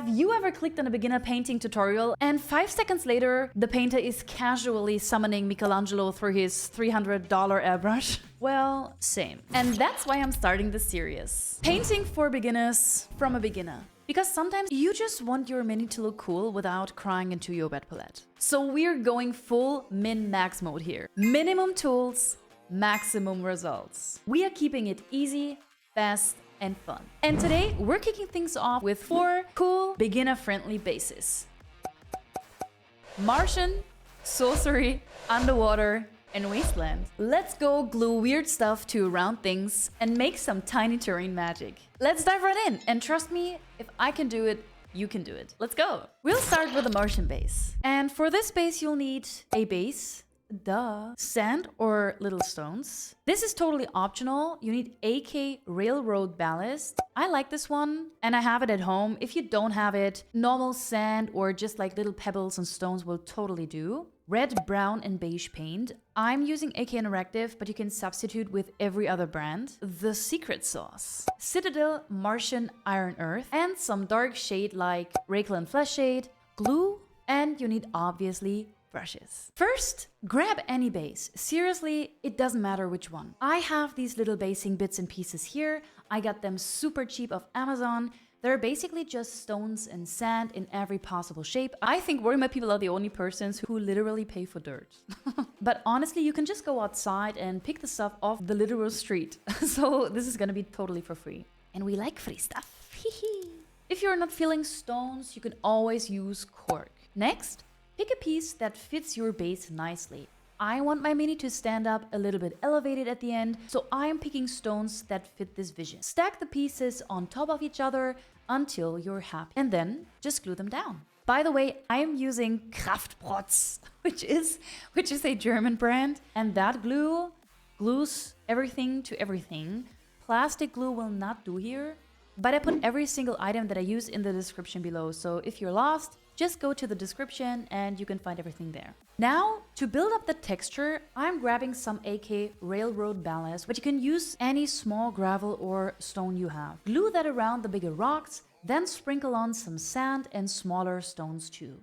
Have you ever clicked on a beginner painting tutorial and 5 seconds later, the painter is casually summoning Michelangelo through his $300 airbrush? Well, same. And that's why I'm starting this series. Painting for beginners from a beginner. Because sometimes you just want your mini to look cool without crying into your wet palette. So we're going full min-max mode here. Minimum tools, maximum results. We are keeping it easy, fast, and fun. And today we're kicking things off with 4 cool, beginner-friendly bases. Martian, Sorcery, Underwater, and Wasteland. Let's go glue weird stuff to round things and make some tiny terrain magic. Let's dive right in, and trust me, if I can do it, you can do it. Let's go! We'll start with the Martian base. And for this base you'll need a base, duh, sand or little stones. This is totally optional. You need AK railroad ballast. I like this one and I have it at home. If you don't have it, normal sand or just like little pebbles and stones will totally do. Red, brown, and beige paint. I'm using AK Interactive, but you can substitute with every other brand. The secret sauce. Citadel, Martian, Iron Earth, and some dark shade like Crackled Flesh Shade, glue, and you need obviously brushes. First, grab any base. Seriously, it doesn't matter which one. I have these little basing bits and pieces here. I got them super cheap off Amazon. They're basically just stones and sand in every possible shape. I think Warhammer people are the only persons who literally pay for dirt. But honestly, you can just go outside and pick the stuff off the literal street. So this is gonna be totally for free. And we like free stuff. If you're not feeling stones, you can always use cork. Next, pick a piece that fits your base nicely. I want my mini to stand up a little bit elevated at the end, so I am picking stones that fit this vision. Stack the pieces on top of each other until you're happy, and then just glue them down. By the way, I am using Kraftprotz, which is a German brand, and that glue glues everything to everything. Plastic glue will not do here, but I put every single item that I use in the description below, so if you're lost, just go to the description and you can find everything there. Now, to build up the texture, I'm grabbing some AK railroad ballast, but you can use any small gravel or stone you have. Glue that around the bigger rocks, then sprinkle on some sand and smaller stones too.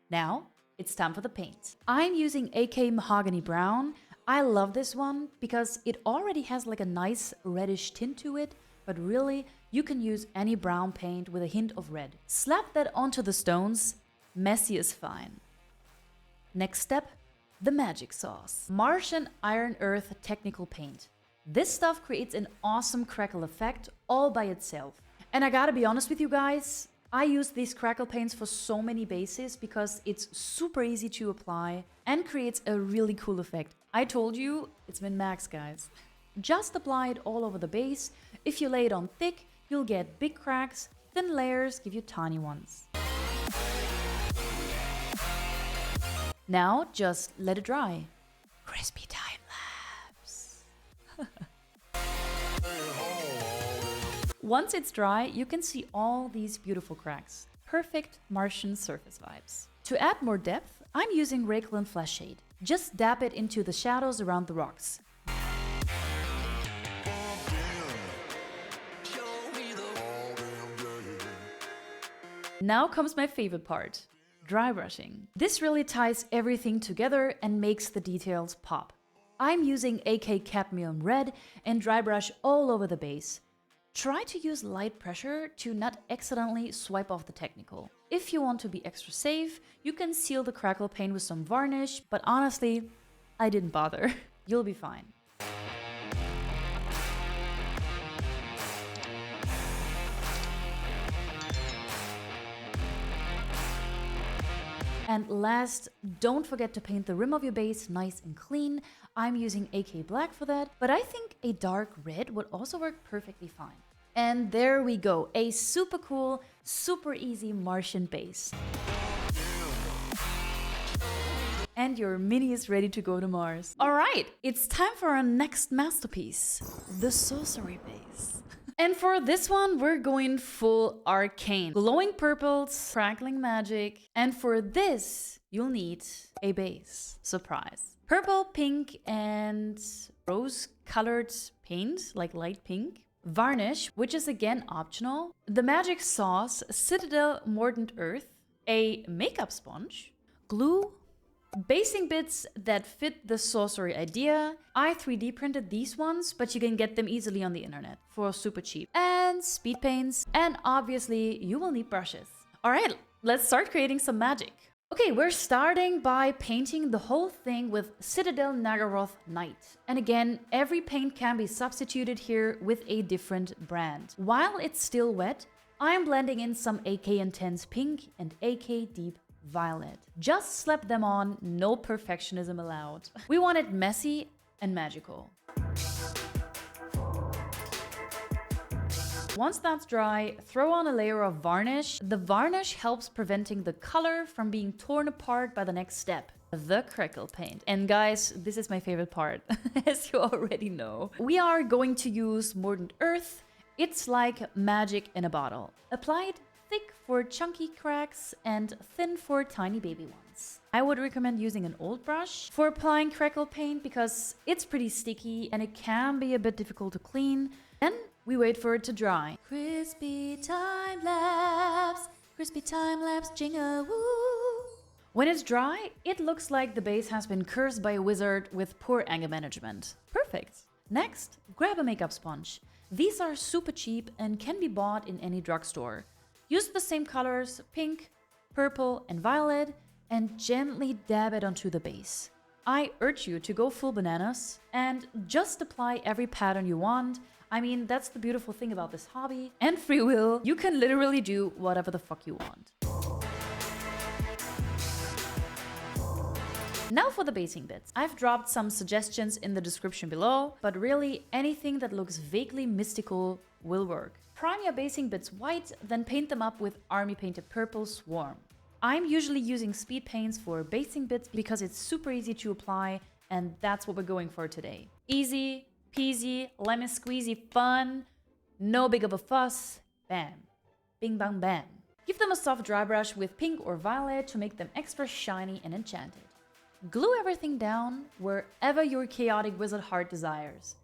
Now, it's time for the paint. I'm using AK Mahogany Brown. I love this one because it already has like a nice reddish tint to it, but really, you can use any brown paint with a hint of red. Slap that onto the stones. Messy is fine. Next step, the magic sauce. Martian Iron Earth Technical Paint. This stuff creates an awesome crackle effect all by itself. And I gotta be honest with you guys, I use these crackle paints for so many bases because it's super easy to apply and creates a really cool effect. I told you, it's min-max, guys. Just apply it all over the base. If you lay it on thick, you'll get big cracks. Thin layers give you tiny ones. Now just let it dry. Crispy time lapse. Once it's dry, you can see all these beautiful cracks. Perfect Martian surface vibes. To add more depth, I'm using Crackled Flesh Shade. Just dab it into the shadows around the rocks. Now comes my favorite part, dry brushing. This really ties everything together and makes the details pop. I'm using AK Cadmium Red and dry brush all over the base. Try to use light pressure to not accidentally swipe off the technical. If you want to be extra safe, you can seal the crackle paint with some varnish, but honestly, I didn't bother. You'll be fine. And last, don't forget to paint the rim of your base nice and clean. I'm using AK Black for that, but I think a dark red would also work perfectly fine. And there we go, a super cool, super easy Martian base. And your mini is ready to go to Mars. All right, it's time for our next masterpiece, the Sorcery Base. And for this one, we're going full arcane. Glowing purples, crackling magic. And for this, you'll need a base. Surprise. Purple, pink, and rose-colored paint, like light pink. varnish, which is again optional, the magic sauce, citadel mordant earth, a makeup sponge, glue, basing bits that fit the sorcery idea. I 3D printed these ones, but you can get them easily on the internet for super cheap. And speed paints, and obviously you will need brushes. All right, let's start creating some magic. Okay, we're starting by painting the whole thing with Citadel Nagaroth Knight. And again, every paint can be substituted here with a different brand. While it's still wet, I'm blending in some AK Intense Pink and AK Deep Violet. Just slap them on, no perfectionism allowed. We want it messy and magical. Once that's dry, throw on a layer of varnish. The varnish helps preventing the color from being torn apart by the next step, the crackled paint. And guys, this is my favorite part, as you already know. We are going to use Mordant Earth. It's like magic in a bottle. Applied thick for chunky cracks and thin for tiny baby ones. I would recommend using an old brush for applying crackled paint because it's pretty sticky and it can be a bit difficult to clean. Then we wait for it to dry. Crispy time lapse, jingle woo. When it's dry, it looks like the base has been cursed by a wizard with poor anger management. Perfect. Next, grab a makeup sponge. These are super cheap and can be bought in any drugstore. Use the same colors, pink, purple, and violet, and gently dab it onto the base. I urge you to go full bananas and just apply every pattern you want. I mean, that's the beautiful thing about this hobby. And free will, you can literally do whatever the fuck you want. Now for the basing bits. I've dropped some suggestions in the description below, but really anything that looks vaguely mystical will work. Prime your basing bits white, then paint them up with army painted purple Swarm. I'm usually using speed paints for basing bits because it's super easy to apply, and that's what we're going for today. Easy peasy, lemon squeezy fun, no big of a fuss, bam, bing bang bam. Give them a soft dry brush with pink or violet to make them extra shiny and enchanted. Glue everything down wherever your chaotic wizard heart desires.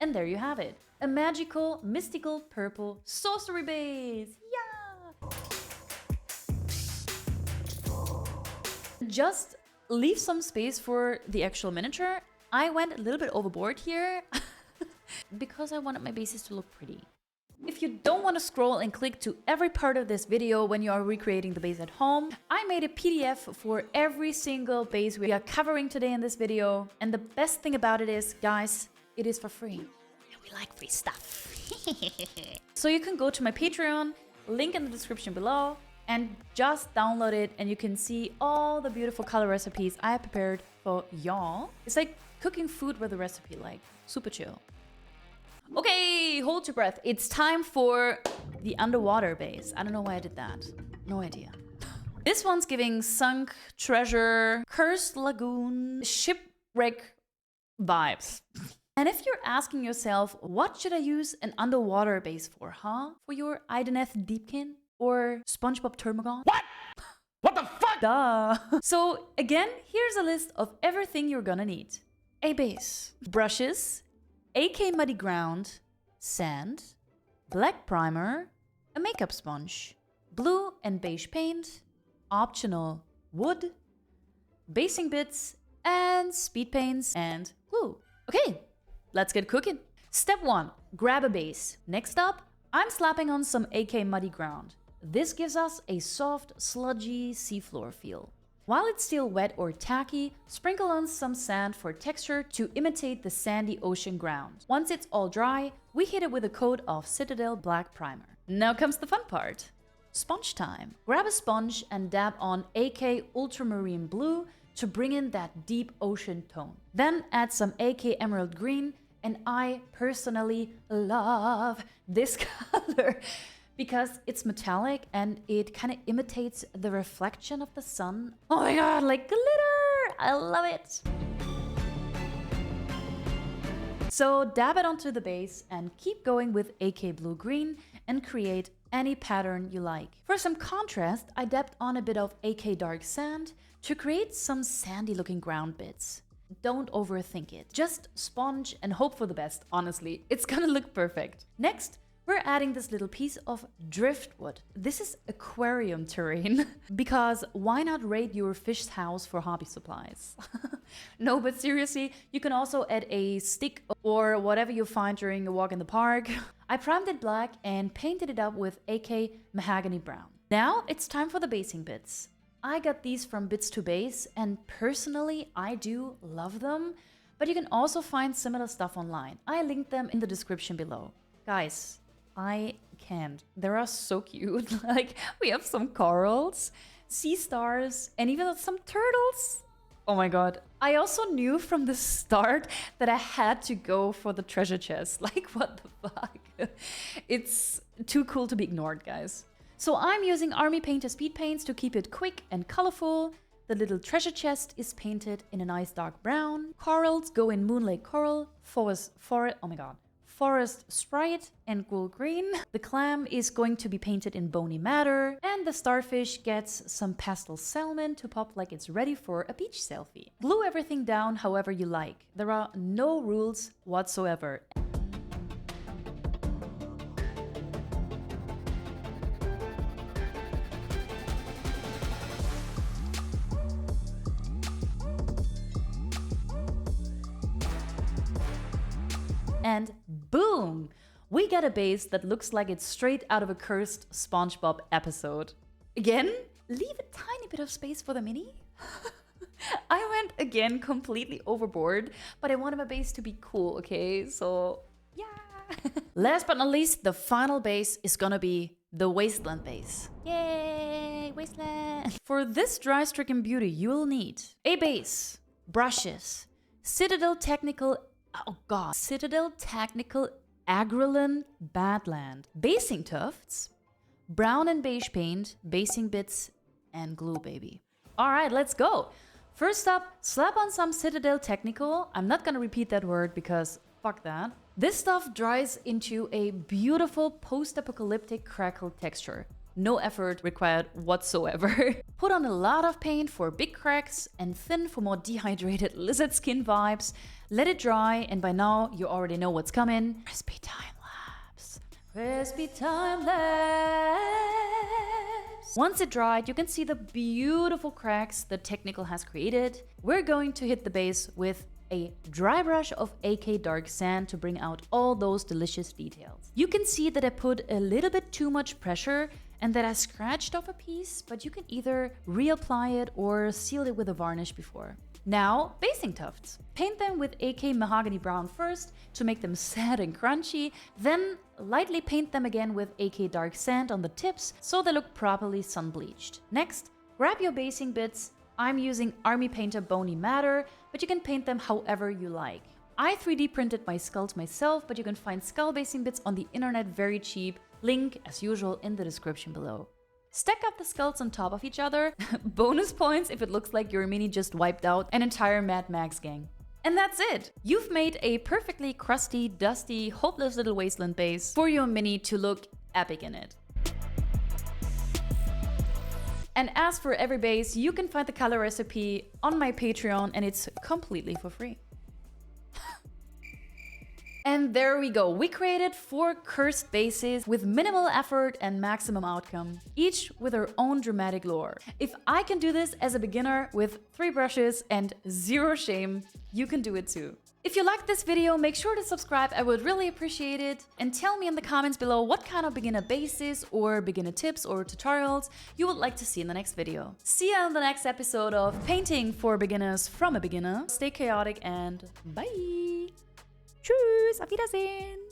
And there you have it. A magical, mystical, purple sorcery base! Yeah! Just leave some space for the actual miniature. I went a little bit overboard here because I wanted my bases to look pretty. If you don't want to scroll and click to every part of this video when you are recreating the base at home, I made a PDF for every single base we are covering today in this video. And the best thing about it is, guys, it is for free. We like free stuff. So you can go to my Patreon, link in the description below, and just download it and you can see all the beautiful color recipes I have prepared for y'all. It's like cooking food with a recipe, like super chill. Okay, hold your breath. It's time for the underwater base. I don't know why I did that. No idea. This one's giving sunk treasure, cursed lagoon, shipwreck vibes. And if you're asking yourself, what should I use an underwater base for, huh? For your Ideneth Deepkin? Or SpongeBob Termagon? What? What the fuck? Duh. So again, here's a list of everything you're gonna need. A base, brushes, AK Muddy Ground, sand, black primer, a makeup sponge, blue and beige paint, optional wood, basing bits, and speed paints and glue. Okay. Let's get cooking. Step 1. Grab a base. Next up, I'm slapping on some AK Muddy Ground. This gives us a soft, sludgy seafloor feel. While it's still wet or tacky, sprinkle on some sand for texture to imitate the sandy ocean ground. Once it's all dry, we hit it with a coat of Citadel Black Primer. Now comes the fun part. Sponge time. Grab a sponge and dab on AK Ultramarine Blue to bring in that deep ocean tone. Then add some AK Emerald Green, and I personally love this color because it's metallic and it kind of imitates the reflection of the sun. Oh my god, like glitter! I love it! So dab it onto the base and keep going with AK Blue Green and create any pattern you like. For some contrast, I dabbed on a bit of AK dark sand to create some sandy looking ground bits. Don't overthink it. Just sponge and hope for the best, honestly. It's gonna look perfect. Next, we're adding this little piece of driftwood. This is aquarium terrain because why not raid your fish's house for hobby supplies? No, but seriously, you can also add a stick or whatever you find during a walk in the park. I primed it black and painted it up with AK mahogany brown. Now it's time for the basing bits. I got these from Bits to Base and personally I do love them, but you can also find similar stuff online. I linked them in the description below. Guys, I can't. They are so cute. Like, we have some corals, sea stars, and even some turtles. Oh my god. I also knew from the start that I had to go for the treasure chest. Like, what the fuck? It's too cool to be ignored, guys. So I'm using Army Painter speed paints to keep it quick and colorful. The little treasure chest is painted in a nice dark brown. Corals go in Moonlake Coral, Forest Sprite and Ghoul Green. The clam is going to be painted in Bony Matter. And the starfish gets some pastel salmon to pop like it's ready for a beach selfie. Glue everything down however you like. There are no rules whatsoever. And boom! We get a base that looks like it's straight out of a cursed SpongeBob episode. Again, leave a tiny bit of space for the mini. I went again completely overboard, but I wanted my base to be cool, okay? So, yeah. Last but not least, the final base is gonna be the Wasteland Base. Yay, Wasteland! For this dry-stricken beauty, you'll need a base, brushes, Citadel Technical Agrelin Badland, basing tufts, brown and beige paint, basing bits, and glue, baby. All right, let's go. First up, slap on some Citadel Technical. I'm not gonna repeat that word because fuck that. This stuff dries into a beautiful post-apocalyptic crackled texture. No effort required whatsoever. Put on a lot of paint for big cracks and thin for more dehydrated lizard skin vibes. Let it dry, and by now you already know what's coming. Crispy time lapse. Crispy time lapse. Once it dried, you can see the beautiful cracks the Technical has created. We're going to hit the base with a dry brush of AK dark sand to bring out all those delicious details. You can see that I put a little bit too much pressure and that I scratched off a piece, but you can either reapply it or seal it with a varnish before. Now, basing tufts. Paint them with AK mahogany brown first to make them sad and crunchy, then lightly paint them again with AK dark sand on the tips so they look properly sun bleached. Next, grab your basing bits. I'm using Army Painter Bony Matter, but you can paint them however you like. I 3D printed my skulls myself, but you can find skull basing bits on the internet very cheap. Link, as usual, in the description below. Stack up the skulls on top of each other. Bonus points if it looks like your mini just wiped out an entire Mad Max gang. And that's it! You've made a perfectly crusty, dusty, hopeless little wasteland base for your mini to look epic in it. And as for every base, you can find the color recipe on my Patreon and it's completely for free. And there we go. We created 4 cursed bases with minimal effort and maximum outcome, each with their own dramatic lore. If I can do this as a beginner with 3 brushes and 0 shame, you can do it too. If you liked this video, make sure to subscribe, I would really appreciate it. And tell me in the comments below what kind of beginner bases or beginner tips or tutorials you would like to see in the next video. See you in the next episode of Painting for Beginners from a Beginner. Stay chaotic and bye! Tschüss, auf Wiedersehen!